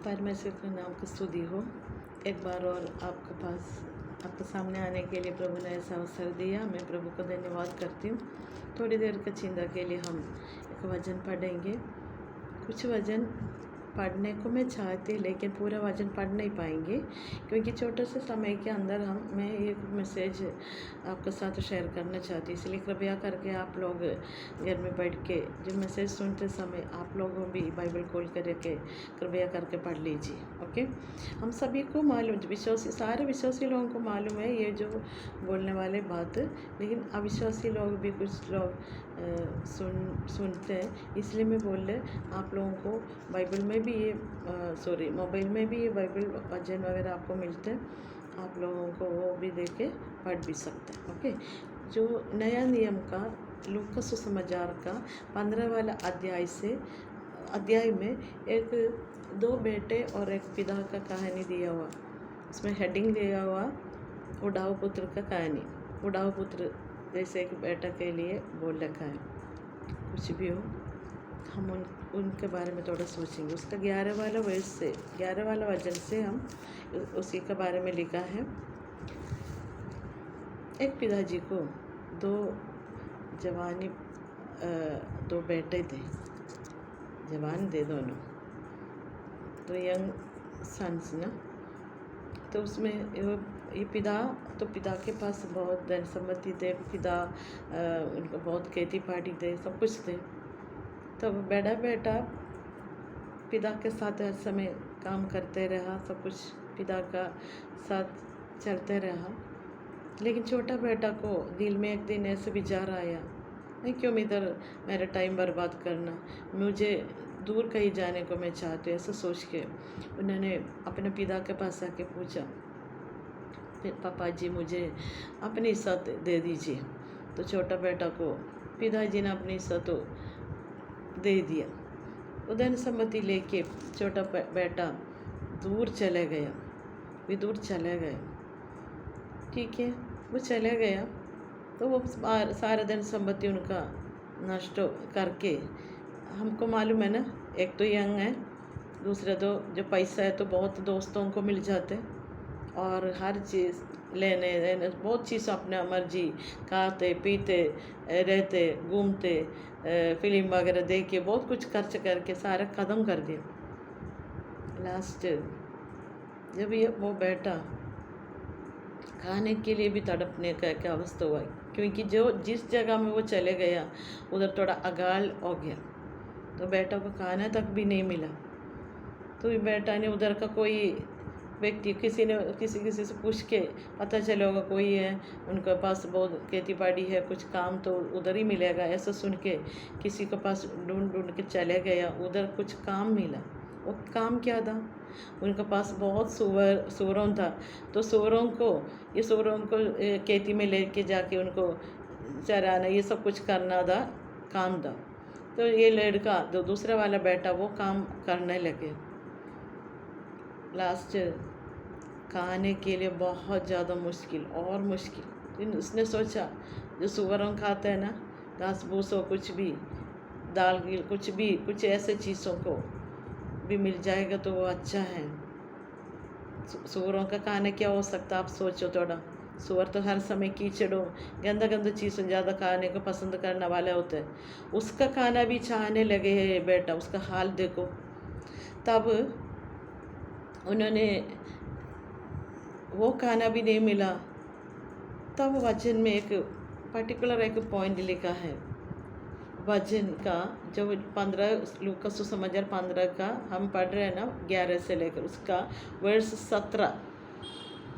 परमेश्वर के नाम की स्तुति हो। एक बार और आपके पास आपके सामने आने के लिए प्रभु ने ऐसा अवसर दिया। मैं प्रभु को धन्यवाद करती हूँ। थोड़ी देर की चिंता के लिए हम एक वचन पढ़ेंगे। कुछ वचन पढ़ने को मैं चाहती, लेकिन पूरा वचन पढ़ नहीं पाएंगे क्योंकि छोटे से समय के अंदर मैं एक मैसेज आपके साथ शेयर करना चाहती, इसलिए कृपया करके आप लोग घर में बैठ के जो मैसेज सुनते समय आप लोगों भी बाइबल खोल करके कृपया करके पढ़ लीजिए। ओके, हम सभी को मालूम, सारे विश्वासी लोगों को मालूम है ये जो बोलने वाले बात, लेकिन अविश्वासी लोग भी कुछ लोग सुनते हैं, इसलिए मैं बोल रहे आप लोगों को बाइबल में भी ये मोबाइल में भी ये बाइबल वचन वगैरह आपको मिलते हैं, आप लोगों को वो भी देख के पढ़ भी सकते हैं। ओके, जो नया नियम का लूका सुसमाचार का 15 वाला अध्याय में एक दो बेटे और एक पिता का कहानी दिया हुआ, उसमें हेडिंग दिया हुआ उड़ाऊ पुत्र का कहानी। उड़ाऊ पुत्र जैसे एक बेटा के लिए बोल रखा है। कुछ भी हो, हम उनके बारे में थोड़ा सोचेंगे। उसका 11 वाला वचन से हम उसी के बारे में लिखा है। एक पिताजी को दो बेटे थे, जवान थे दोनों, तो यंग सन्स ना। तो उसमें ये पिता के पास बहुत धन संपत्ति थे, पिता उनको बहुत खेती बाड़ी थे, सब कुछ थे। तो बड़ा बेटा पिता के साथ हर समय काम करते रहा, सब कुछ पिता का साथ चलते रहा। लेकिन छोटा बेटा को दिल में एक दिन ऐसे विचार आया, नहीं क्यों इधर मेरा टाइम बर्बाद करना, मुझे दूर कहीं जाने को मैं चाहती हूँ। ऐसा सोच के उन्होंने अपने पिता के पास आके पूछा, पापा जी मुझे अपनी हिस्सा दे दीजिए। तो छोटा बेटा को पिताजी ने अपनी हिस्सा तो दे दिया। उधर सम्मति लेके छोटा बेटा दूर चले गया। ठीक है, वो चले गया तो वो सारा धन संपत्ति उनका नष्ट करके, हमको मालूम है ना, एक तो यंग है, दूसरा तो जो पैसा है तो बहुत दोस्तों को मिल जाते और हर चीज़ लेने बहुत चीज़ अपना मर्जी खाते पीते रहते, घूमते, फिल्म वगैरह देख के बहुत कुछ खर्च करके सारा ख़त्म कर दिया। लास्ट जब ये वो बेटा खाने के लिए भी तड़पने का क्या अवस्था हुआ, क्योंकि जिस जगह में वो चले गया उधर थोड़ा अकाल हो गया, तो बेटा को खाना तक भी नहीं मिला। तो बेटा ने उधर का कोई व्यक्ति किसी से पूछ के पता चला होगा कोई है, उनके पास बहुत खेती बाड़ी है, कुछ काम तो उधर ही मिलेगा, ऐसा सुन के किसी के पास ढूंढ के चले गया। उधर कुछ काम मिला। वो काम क्या था, उनके पास बहुत सूरों था, तो सूरों को खेती में लेके जाके उनको चराना, ये सब कुछ करना था, काम था। तो ये लड़का जो दूसरा वाला बेटा वो काम करने लगे। लास्ट खाने के लिए बहुत ज़्यादा मुश्किल। उसने सोचा जो सुअरों खाते हैं ना, घास भूस हो, कुछ भी दाल गिल कुछ ऐसे चीज़ों को भी मिल जाएगा तो वो अच्छा है। सुअरों का खाना क्या हो सकता, आप सोचो थोड़ा। सुअर तो हर समय कीचड़ों गंदा चीज़ों ज़्यादा खाने को पसंद करने वाले होते हैं। उसका खाना भी चाहने लगे है बेटा, उसका हाल देखो। तब उन्होंने वो खाना भी नहीं मिला। तब वचन में एक पर्टिकुलर एक पॉइंट लिखा है वचन का, जो 15 लूका सुसमाचार 15 का हम पढ़ रहे हैं ना, 11 से लेकर उसका वर्ष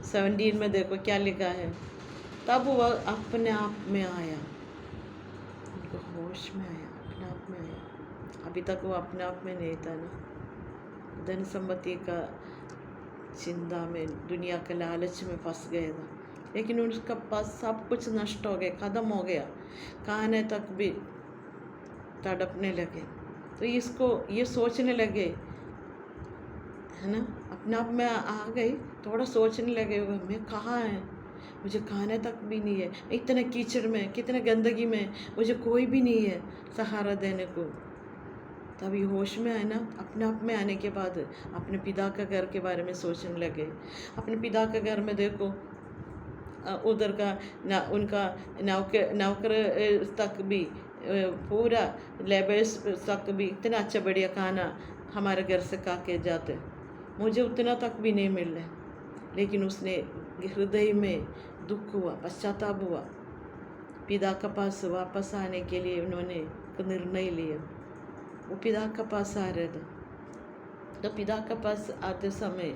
17 में देखो क्या लिखा है। तब वह अपने आप में आया, उनको होश में आया, अपने आप में आया। अभी तक वो अपने आप में नहीं था ना, धन संपत्ति का चिंता में, दुनिया के लालच में फंस गया था। लेकिन उसका पास सब कुछ नष्ट हो गया, ख़त्म हो गया, खाने तक भी तड़पने लगे। तो ये सोचने लगे, है ना, अपने आप में आ गई, थोड़ा सोचने लगे मैं कहाँ है, मुझे खाने तक भी नहीं है, इतने कीचड़ में, कितने गंदगी में, मुझे कोई भी नहीं है सहारा देने को। तभी होश में आए ना, अपने आप में आने के बाद अपने पिता के घर के बारे में सोचने लगे। अपने पिता के घर में देखो, उधर का उनका नौकर तक भी पूरा लेबर्स तक भी इतना अच्छा बढ़िया खाना हमारे घर से खा के जाते, मुझे उतना तक भी नहीं मिल रहा। लेकिन उसने हृदय में दुख हुआ, पश्चाताप हुआ, पिता के पास वापस आने के लिए उन्होंने निर्णय लिया। वो पिता के पास आ रहे थे, तो पिता के पास आते समय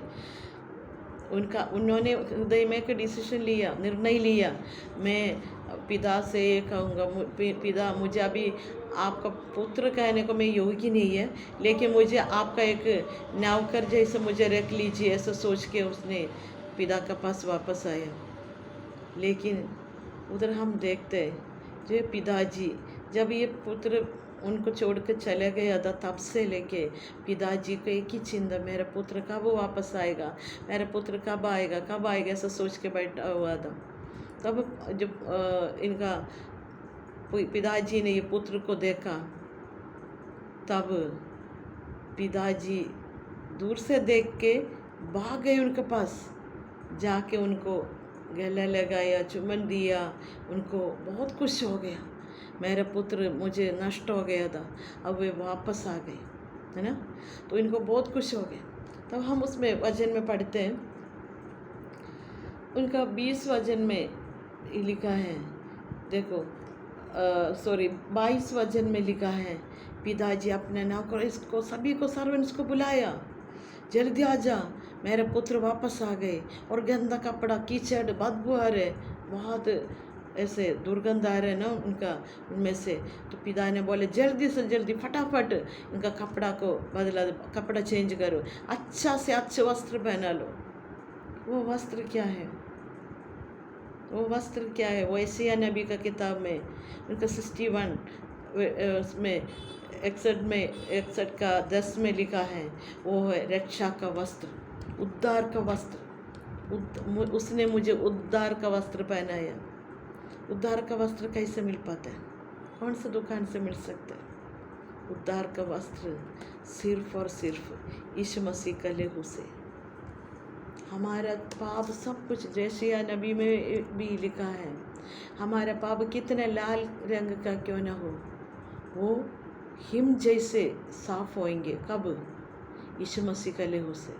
उन्होंने हृदय में एक डिसीजन लिया, निर्णय लिया, मैं पिता से कहूँगा, पिता मुझे अभी आपका पुत्र कहने को मैं योग्य नहीं है, लेकिन मुझे आपका एक नौकर जैसे मुझे रख लीजिए, ऐसा सोच के उसने पिता के पास वापस आया। लेकिन उधर हम देखते हैं जो पिताजी जब ये पुत्र उनको छोड़कर चले गया था, तब से लेके पिताजी को एक ही चिंता, मेरा पुत्र कब वापस आएगा, मेरा पुत्र कब आएगा ऐसा सोच के बैठा हुआ था। तब जब इनका पिताजी ने ये पुत्र को देखा, तब पिताजी दूर से देख के भाग गए उनके पास, जाके उनको गले लगाया, चुम्बन दिया, उनको बहुत खुश हो गया, मेरा पुत्र मुझे नष्ट हो गया था, अब वे वापस आ गए, है ना। तो इनको बहुत खुश हो गए। तब हम उसमें वचन में पढ़ते हैं, उनका 20 वचन में लिखा है, देखो 22 वचन में लिखा है, पिताजी अपने नौकर इसको सभी को सर्वेंट्स को बुलाया, जल्दी आ जा, मेरे पुत्र वापस आ गए, और गंदा कपड़ा, कीचड़, बदबू आ रहे, बहुत ऐसे दुर्गंध आ रहे ना उनमें से। तो पिता ने बोले जल्दी से जल्दी फटाफट इनका कपड़ा को बदला, कपड़ा चेंज करो, अच्छा से अच्छे वस्त्र पहना लो। वो वस्त्र क्या है? वो यशायाह नबी का किताब में उनका 61 उसमें 61 का 10 में लिखा है, वो है रक्षा का वस्त्र, उद्धार का वस्त्र। उसने मुझे उद्धार का वस्त्र पहनाया। उद्धार का वस्त्र कैसे मिल पाता है? कौन सा दुकान से मिल सकता है? उद्धार का वस्त्र सिर्फ और सिर्फ यीशु मसीह के लहू से। हमारा पाप सब कुछ, जैसे या नबी में भी लिखा है, हमारा पाप कितने लाल रंग का क्यों ना हो, वो हिम जैसे साफ होंगे। कब? यीशु मसीह के लहू से।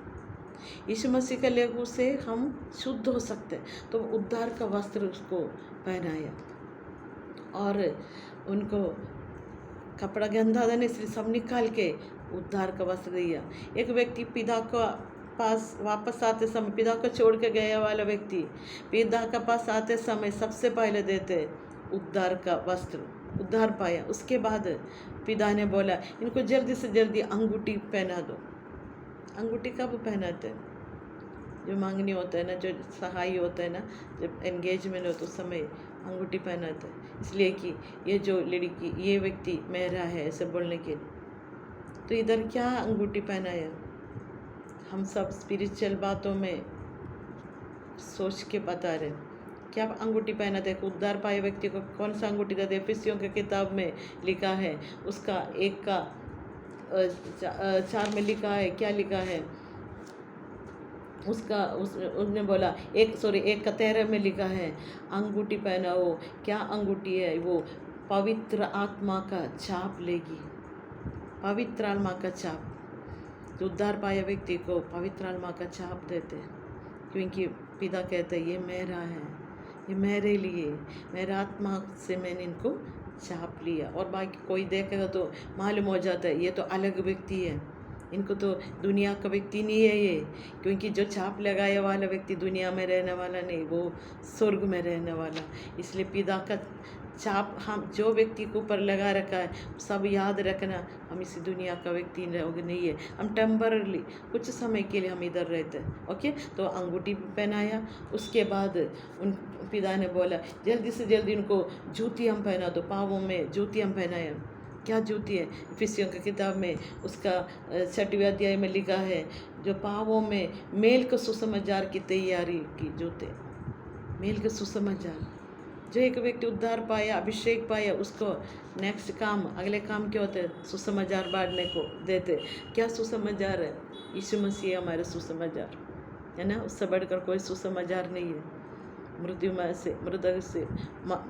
यीशु मसीह के लहू से हम शुद्ध हो सकते हैं। तो उद्धार का वस्त्र उसको पहनाया, और उनको कपड़ा गंदा था इसलिए सब निकाल के उद्धार का वस्त्र दिया। एक व्यक्ति पिता का पास वापस आते समय, पिता को छोड़ के गया वाला व्यक्ति पिता के पास आते समय सबसे पहले देते उद्धार का वस्त्र, उद्धार पाया। उसके बाद पिता ने बोला इनको जल्दी से जल्दी अंगूठी पहना दो। अंगूठी कब पहनाते हैं? जो मांगनी होता है ना, जो सहाय होता है ना, जब एंगेजमेंट हो तो उस समय अंगूठी पहनाते हैं, इसलिए कि ये जो लड़की, ये व्यक्ति मेरा है, ऐसे बोलने के लिए। तो इधर क्या अंगूठी पहनाया? हम सब स्पिरिचुअल बातों में सोच के बता रहे, क्या अंगूठी पहना थे? उद्धार पाए व्यक्ति को कौन सा अंगूठी था? एफिसियों के किताब में लिखा है, उसका 1 का 4 में लिखा है, क्या लिखा है उसका, उसने बोला 1 का 13 में लिखा है, अंगूठी पहनाओ। क्या अंगूठी है? वो पवित्र आत्मा का छाप लेगी, पवित्र आत्मा का छाप। जो उद्धार पाए व्यक्ति को पवित्र आत्मा का छाप देते हैं, क्योंकि पिता कहते हैं ये मेरा है, ये मेरे लिए, मेरा आत्मा से मैंने इनको छाप लिया। और बाकी कोई देखेगा तो मालूम हो जाता है ये तो अलग व्यक्ति है, इनको तो दुनिया का व्यक्ति नहीं है ये, क्योंकि जो छाप लगाया वाला व्यक्ति दुनिया में रहने वाला नहीं, वो स्वर्ग में रहने वाला। इसलिए पिता का छाप हम जो व्यक्ति के ऊपर लगा रखा है, सब याद रखना, हम इसी दुनिया का व्यक्ति नहीं है, हम टेम्पररी कुछ समय के लिए हम इधर रहते हैं। ओके, तो अंगूठी पहनाया। उसके बाद उन पिता ने बोला जल्दी से जल्दी उनको जूती हम पहना दो, पाँवों में जूती हम पहनाया। क्या जूती है? एफिसियों की किताब में उसका 6वें अध्याय में लिखा है, जो पाँवों में मेल के सुसमाचार की तैयारी की जूते, मेल के सुसमाचार। जो एक व्यक्ति उद्धार पाया, अभिषेक पाया, उसको नेक्स्ट काम, अगले काम क्या होते हैं? सुसमाचार बांटने को देते। क्या सुसमाचार है? यीशु मसीह हमारे सुसमाचार है ना, उससे बढ़कर कोई सुसमाचार नहीं है।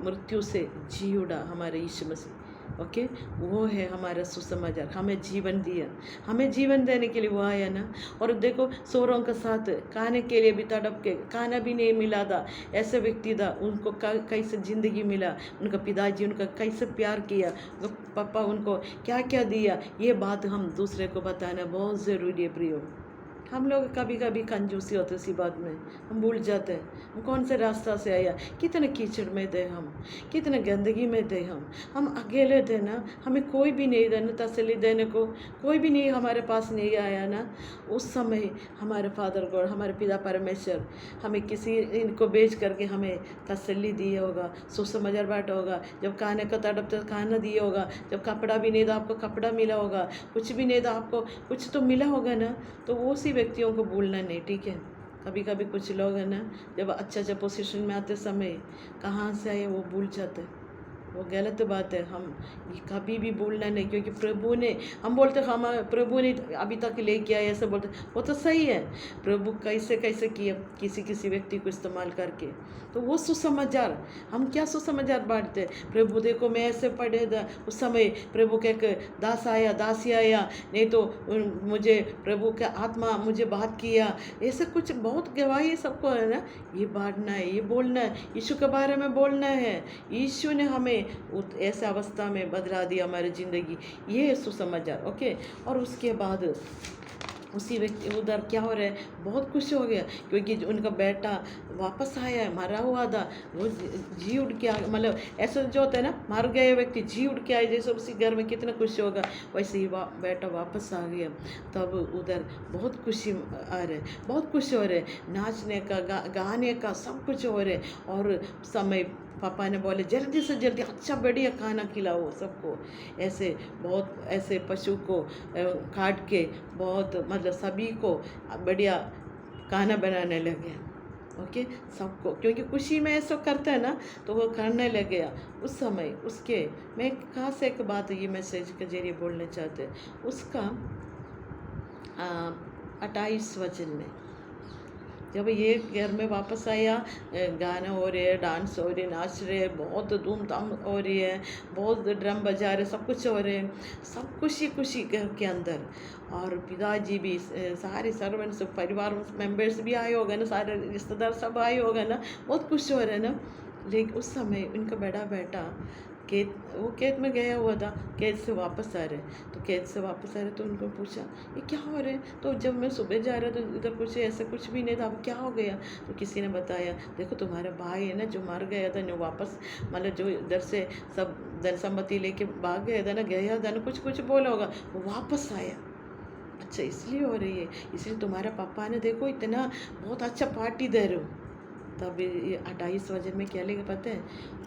मृत्यु से जी उड़ा हमारे यीशु मसीह। ओके, वो है हमारा सुसमाचार। हमें जीवन दिया, हमें जीवन देने के लिए वो आया ना। और देखो, सोरों के साथ खाने के लिए भी तड़प के, खाना भी नहीं मिला था, ऐसे व्यक्ति था, उनको कैसे ज़िंदगी मिला, उनका पिताजी उनका कैसे प्यार किया, पापा उनको क्या क्या दिया, ये बात हम दूसरे को बताना बहुत ज़रूरी है प्रियो। हम लोग कभी कभी कंजूसी होते इसी बात में, हम भूल जाते हैं हम कौन से रास्ता से आया, कितने कीचड़ में थे हम, कितने गंदगी में थे हम अकेले थे ना, हमें कोई भी नहीं था ना तसल्ली देने को, कोई भी नहीं हमारे पास नहीं आया ना। उस समय हमारे फादर गॉड, हमारे पिता परमेश्वर हमें किसी इनको बेच करके हमें तसल्ली दिया होगा, सुसमाचार बांटा होगा। जब खाने का तड़प तो खाना दिया होगा, जब कपड़ा भी नहीं था आपको कपड़ा मिला होगा, कुछ भी नहीं था आपको कुछ तो मिला होगा ना। तो उसी व्यक्तियों को भूलना नहीं, ठीक है। कभी कभी कुछ लोग हैं ना, जब अच्छा पोजीशन में आते समय कहाँ से आए वो भूल जाते, वो गलत बात है। हम ये कभी भी भूलना नहीं, क्योंकि प्रभु ने, हम बोलते हम प्रभु ने अभी तक लेके आए ऐसे बोलते, वो तो सही है। प्रभु कैसे कैसे किया किसी व्यक्ति को इस्तेमाल करके, तो वो सुसमाचार, हम क्या सुसमाचार बांटते। प्रभु देखो मैं ऐसे पढ़े था, उस समय प्रभु का एक दास आया, दासी आया, नहीं तो मुझे प्रभु का आत्मा मुझे बात किया, ऐसे कुछ बहुत गवाही सबको है ना। ये बांटना है, ये बोलना है, यीशु के बारे में बोलना है। यीशु ने हमें ऐसे अवस्था में बदला दिया हमारी ज़िंदगी, ये है सुसमाचार। ओके, और उसके बाद उसी व्यक्ति उधर क्या हो रहा है, बहुत खुश हो गया क्योंकि उनका बेटा वापस आया है, मरा हुआ था, वो जी उठ के आ, मतलब ऐसा जो होता है ना, मर गए व्यक्ति जी उठ के आए, जैसे उसी घर में कितना खुशी होगा, वैसे ही बेटा वापस आ गया। तब उधर बहुत खुशी आ रहे, बहुत खुश हो रहे, नाचने का गाने का सब कुछ हो रहे। और समय पापा ने बोले जल्दी से जल्दी अच्छा बढ़िया खाना खिलाओ सबको। ऐसे बहुत ऐसे पशु को काट के बहुत मतलब सभी को बढ़िया खाना बनाने लगे। ओके, सबको, क्योंकि खुशी में ऐसा करता है ना, तो वो करने लगे। उस समय उसके मैं खास एक बात ये मैसेज के जरिए बोलना चाहते, उसका 28 वचन में जब ये घर में वापस आया, गाना हो रहे हैं, डांस हो रहे, नाच रहे हैं, बहुत धूमधाम हो रही है, बहुत ड्रम बजा रहे, सब कुछ हो रहे हैं, सब खुशी खुशी घर के अंदर। और पिताजी भी, सारे सर्वेंट्स परिवार मेंबर्स भी आए होगा ना, सारे रिश्तेदार सब आए होगा ना, बहुत खुश हो रहे हैं ना। लेकिन उस समय उनका बड़ा बेटा खेत में गया हुआ था, खेत से वापस आ रहे, तो खेत से वापस आ रहे तो उनको पूछा ये क्या हो रहे हैं। तो जब मैं सुबह जा रहा तो इधर कुछ ऐसा कुछ भी नहीं था, अब क्या हो गया। तो किसी ने बताया देखो तुम्हारा भाई है ना जो मर गया था ना, वापस मतलब जो इधर से सब धन सम्पत्ति लेके भाग गया था ना, गया था ना, कुछ कुछ बोला होगा, वो वापस आया। अच्छा इसलिए हो रही है, इसलिए तुम्हारे पापा ने देखो इतना बहुत अच्छा पार्टी दे रहे हो। तब ये 28 वजन में क्या लेगा पता है,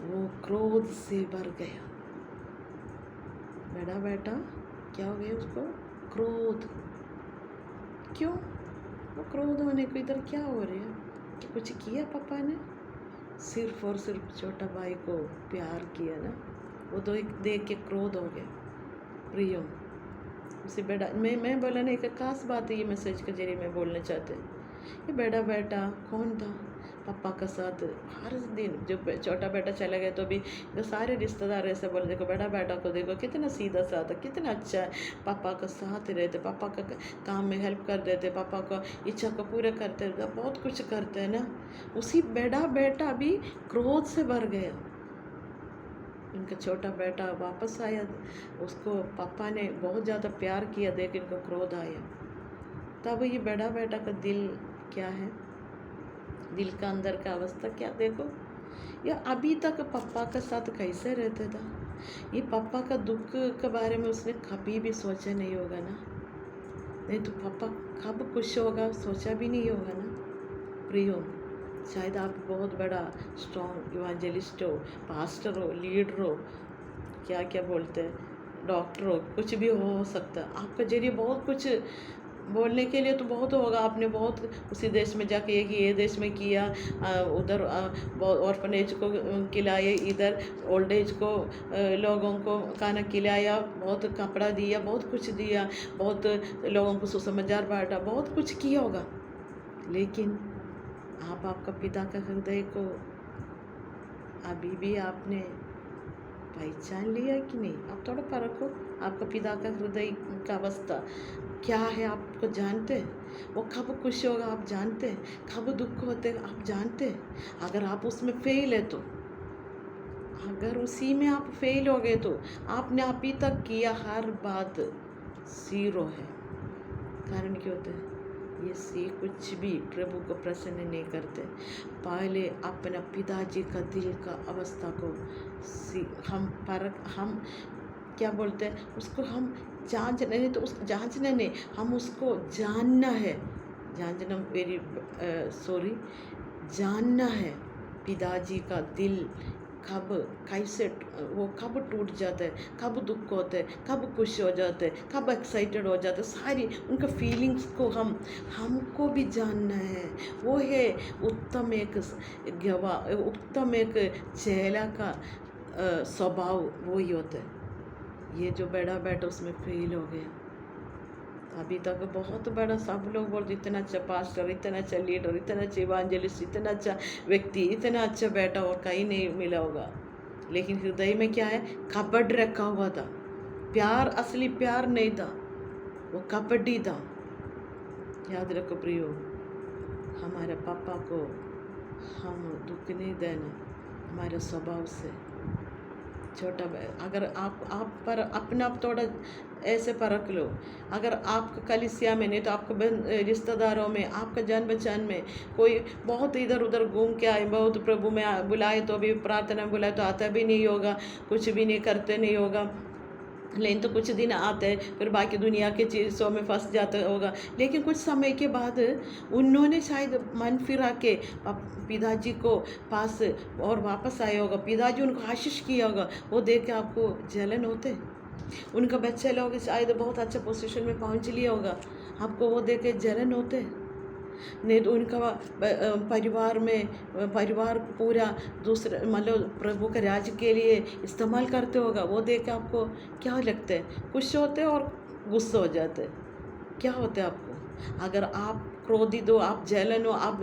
वो क्रोध से भर गया। बड़ा बेटा क्या हो गया उसको, क्रोध। क्यों वो क्रोध होने को, इधर क्या हो रहा है कि कुछ किया पापा ने, सिर्फ और सिर्फ छोटा भाई को प्यार किया ना, वो तो एक देख के क्रोध हो गया। प्रियो उसे बेटा, मैं बोला ना, एक खास बात है ये मैसेज के जरिए मैं बोलना चाहते हैं। ये बड़ा बेटा कौन था, पापा का साथ हर दिन, जब छोटा बेटा चला गया तो भी जो सारे रिश्तेदार ऐसे बोले देखो बड़ा बेटा को देखो कितना सीधा साधा, कितना अच्छा है, पापा का साथ रहते, पापा का काम में हेल्प कर देते, पापा का इच्छा को पूरा करते रहते, बहुत कुछ करते हैं ना। उसी बड़ा बेटा भी क्रोध से भर गया। इनका छोटा बेटा वापस आया, उसको पापा ने बहुत ज़्यादा प्यार किया, देख इनको क्रोध आया। तब ये बड़ा बेटा का दिल क्या है, दिल का अंदर का अवस्था क्या देखो, ये अभी तक पापा के साथ कैसे रहता था, ये पापा का दुख के बारे में उसने कभी भी सोचा नहीं होगा ना। नहीं तो पापा कब खुश होगा सोचा भी नहीं होगा ना। प्रियो शायद आप बहुत बड़ा स्ट्रॉन्ग इवांजेलिस्ट हो, पास्टर हो, लीडर हो, क्या क्या बोलते हैं, डॉक्टर हो, कुछ भी हो सकता है, आपके जरिए बहुत कुछ बोलने के लिए तो बहुत होगा, आपने बहुत उसी देश में जाके ये देश में किया, उधर ऑर्फनेज को खिलाए, इधर ओल्ड एज को लोगों को खाना खिलाया, बहुत कपड़ा दिया, बहुत कुछ दिया, बहुत लोगों को सुसमाचार बांटा, बहुत कुछ किया होगा। लेकिन आप आपका पिता का हृदय को अभी भी आपने पहचान लिया कि नहीं? आप थोड़ा परखो आपका पिता का हृदय का अवस्था क्या है, आपको जानते हैं? वो कब खुश होगा आप जानते हैं, कब दुख होते आप जानते हैं। अगर आप उसमें फेल है तो, अगर उसी में आप फेल हो गए तो आपने अभी तक किया हर बात जीरो है। कारण क्या होता है? ये सी कुछ भी प्रभु को प्रसन्न नहीं करते। पहले अपना पिताजी का दिल का अवस्था को हम क्या बोलते हैं उसको, हम जांचना नहीं तो उस जांचना नहीं, हम उसको जानना है, जानना जानना है पिताजी का दिल कब कैसे, वो कब टूट जाता है, कब दुख होता है, कब खुश हो जाते हैं, कब एक्साइटेड हो जाते हैं, सारी उनका फीलिंग्स को हमको भी जानना है। वो है उत्तम एक गवाह, उत्तम एक चेला का स्वभाव वही होता है। ये जो बड़ा बेटा उसमें फेल हो गया। अभी तक बहुत बड़ा, सब लोग बोलते इतना अच्छा पास्टर, इतना अच्छा लीडर, इतना अच्छा इवांजलिस्ट, इतना अच्छा व्यक्ति, इतना अच्छा बेटा और कहीं नहीं मिला होगा। लेकिन हृदय में क्या है? कपट रखा हुआ था। प्यार, असली प्यार नहीं था, वो कपटी था। याद रखो प्रियो, हमारे पापा को हम दुख नहीं देना हमारे स्वभाव से। छोटा अगर आप पर अपना थोड़ा ऐसे परख लो। अगर आप कलिसिया में नहीं तो आपको रिश्तेदारों में, आपका जान पहचान में कोई बहुत इधर उधर घूम के आए, बहुत प्रभु में बुलाए तो भी प्रार्थना बुलाए तो आता भी नहीं होगा, कुछ भी नहीं करते नहीं होगा, लेकिन तो कुछ दिन आते हैं, फिर बाकी दुनिया के चीज़ों में फंस जाता होगा। लेकिन कुछ समय के बाद उन्होंने शायद मन फिरा के पिताजी को पास और वापस आया होगा, पिताजी उनको आशीष किया होगा, वो देख के आपको जलन होते। उनका बच्चे लोग शायद बहुत अच्छा पोजीशन में पहुंच लिया होगा, आपको वो देख के जलन होते। नहीं तो उनका परिवार पूरा दूसरे मतलब प्रभु के राज्य के लिए इस्तेमाल करते होगा, वो देख के आपको क्या लगता है? खुश होते और गुस्सा हो जाते। क्या होता है आपको? अगर आप क्रोधित हो, आप जलन हो, आप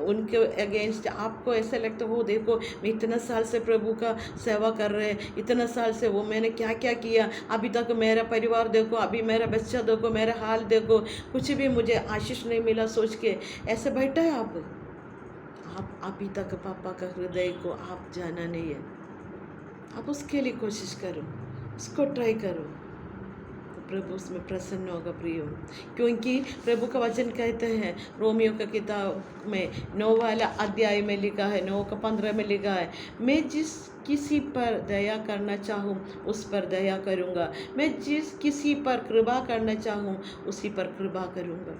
उनके अगेंस्ट, आपको ऐसा लगता है वो देखो मैं इतना साल से प्रभु का सेवा कर रहे हैं, इतना साल से वो मैंने क्या क्या किया, अभी तक मेरा परिवार देखो, अभी मेरा बच्चा देखो, मेरा हाल देखो, कुछ भी मुझे आशीष नहीं मिला, सोच के ऐसे बैठा है आप अभी तक पापा का हृदय को आप जाना नहीं है। आप उसके लिए कोशिश करो, उसको ट्राई करो, प्रभु उसमें प्रसन्न होगा प्रियो। क्योंकि प्रभु का वचन कहते हैं रोमियो का किताब में 9 वाला अध्याय में लिखा है, 9 का 15 में लिखा है, मैं जिस किसी पर दया करना चाहूँ उस पर दया करूँगा, मैं जिस किसी पर कृपा करना चाहूँ उसी पर कृपा करूँगा।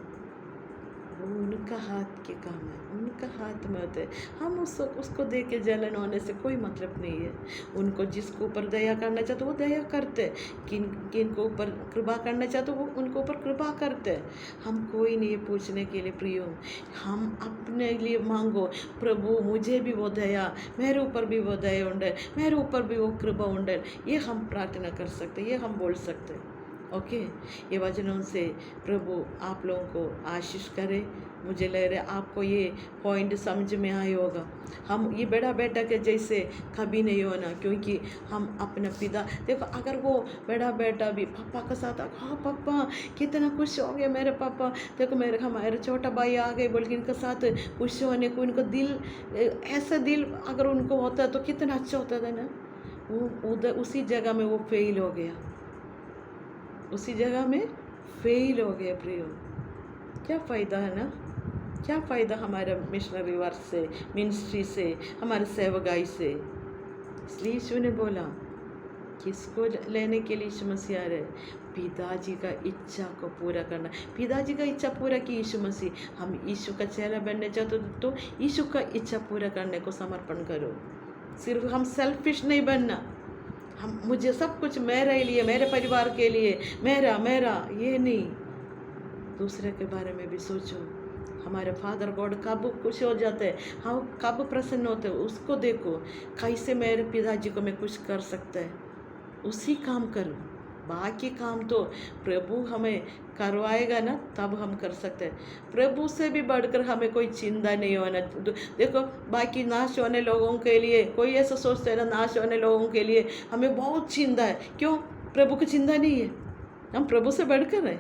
वो उनका हाथ के काम है, उनका हाथ में होते हैं। हम उसको देख के जलन होने से कोई मतलब नहीं है। उनको जिसको ऊपर दया करना चाहते वो दया करते, किन को ऊपर कृपा करना चाहते वो उनको ऊपर कृपा करते। हम कोई नहीं पूछने के लिए प्रियो, हम अपने लिए मांगो, प्रभु मुझे भी वो दया, मेरे ऊपर भी वो दया उंडे, मेरे ऊपर भी वो कृपा उंडे। ये हम प्रार्थना कर सकते, ये हम बोल सकते। ओके, ये वचनों से प्रभु आप लोगों को आशीष करे। मुझे लग रहा है आपको ये पॉइंट समझ में आया होगा। हम ये बड़ा बेटा के जैसे कभी नहीं होना, क्योंकि हम अपना पिता देखो, अगर वो बड़ा बेटा भी पापा के साथ, हाँ पापा कितना खुश हो गया मेरे पापा, देखो मेरे हमारे छोटा भाई आ गए बोल के इनके साथ खुश होने को, उनको दिल ऐसा दिल अगर उनको होता तो कितना अच्छा होता था ना। वो उधर उसी जगह में वो फेल हो गया, उसी जगह में फेल हो गया प्रियो। क्या फ़ायदा है ना, क्या फ़ायदा हमारे मिशनरी वर्क से, मिनिस्ट्री से, हमारे सेवकाई से। इसलिए यीशु ने बोला किसको लेने के लिए यीशु मसीह आ रहे? पिताजी का इच्छा को पूरा करना। पिताजी का इच्छा पूरा की यीशु मसीह। हम यीशु का चेहरा बनने चाहते तो यीशु का इच्छा पूरा करने को समर्पण करो। सिर्फ हम सेल्फिश नहीं बनना, हम मुझे सब कुछ मेरे लिए, मेरे परिवार के लिए, मेरा मेरा ये नहीं। दूसरे के बारे में भी सोचो। हमारे फादर गॉड कब खुश हो जाते हैं, हम कब प्रसन्न होते हैं, उसको देखो। कैसे मेरे पिताजी को मैं खुश कर सकता है, उसी काम करो। बाकी काम तो प्रभु हमें करवाएगा ना, तब हम कर सकते हैं। प्रभु से भी बढ़कर हमें कोई चिंता नहीं होना। देखो बाकी नाश होने लोगों के लिए, कोई ऐसा सोचते हैं ना, नाश होने लोगों के लिए हमें बहुत चिंता है। क्यों? प्रभु को चिंता नहीं है, हम प्रभु से बढ़कर हैं।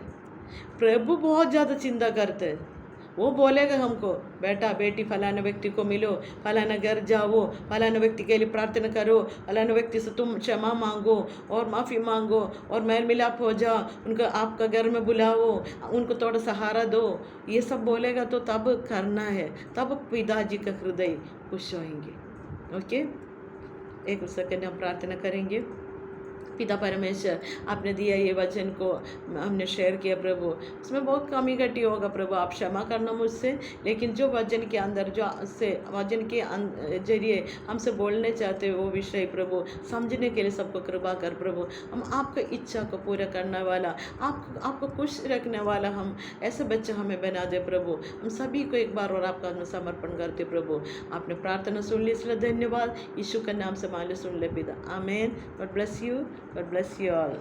प्रभु बहुत ज़्यादा चिंता करते हैं। वो बोलेगा हमको, बेटा बेटी फलाना व्यक्ति को मिलो, फलाना घर जाओ, फलाना व्यक्ति के लिए प्रार्थना करो, फलाना व्यक्ति से तुम क्षमा मांगो और माफ़ी मांगो और मेल मिलाप हो जाओ, उनको आपका घर में बुलाओ, उनको थोड़ा सहारा दो। ये सब बोलेगा तो तब करना है, तब पिताजी का हृदय खुश होंगे। ओके, एक सेकंड हम प्रार्थना करेंगे। पिता परमेश्वर, आपने दिया ये वचन को हमने शेयर किया प्रभु, उसमें बहुत कमी घटी होगा प्रभु, आप क्षमा करना मुझसे। लेकिन जो वचन के अंदर, जो से वचन के जरिए हमसे बोलने चाहते हो वो विषय प्रभु, समझने के लिए सबको कृपा कर प्रभु। हम आपका इच्छा को पूरा करने वाला, आपको खुश रखने वाला हम ऐसे बच्चे हमें बना दे प्रभु। हम सभी को एक बार और आपका समर्पण करते प्रभु। आपने प्रार्थना सुन ली, इसलिए धन्यवाद। यीशु के नाम से मांगे सुन ले पिता, आमीन। God bless you, God bless you all.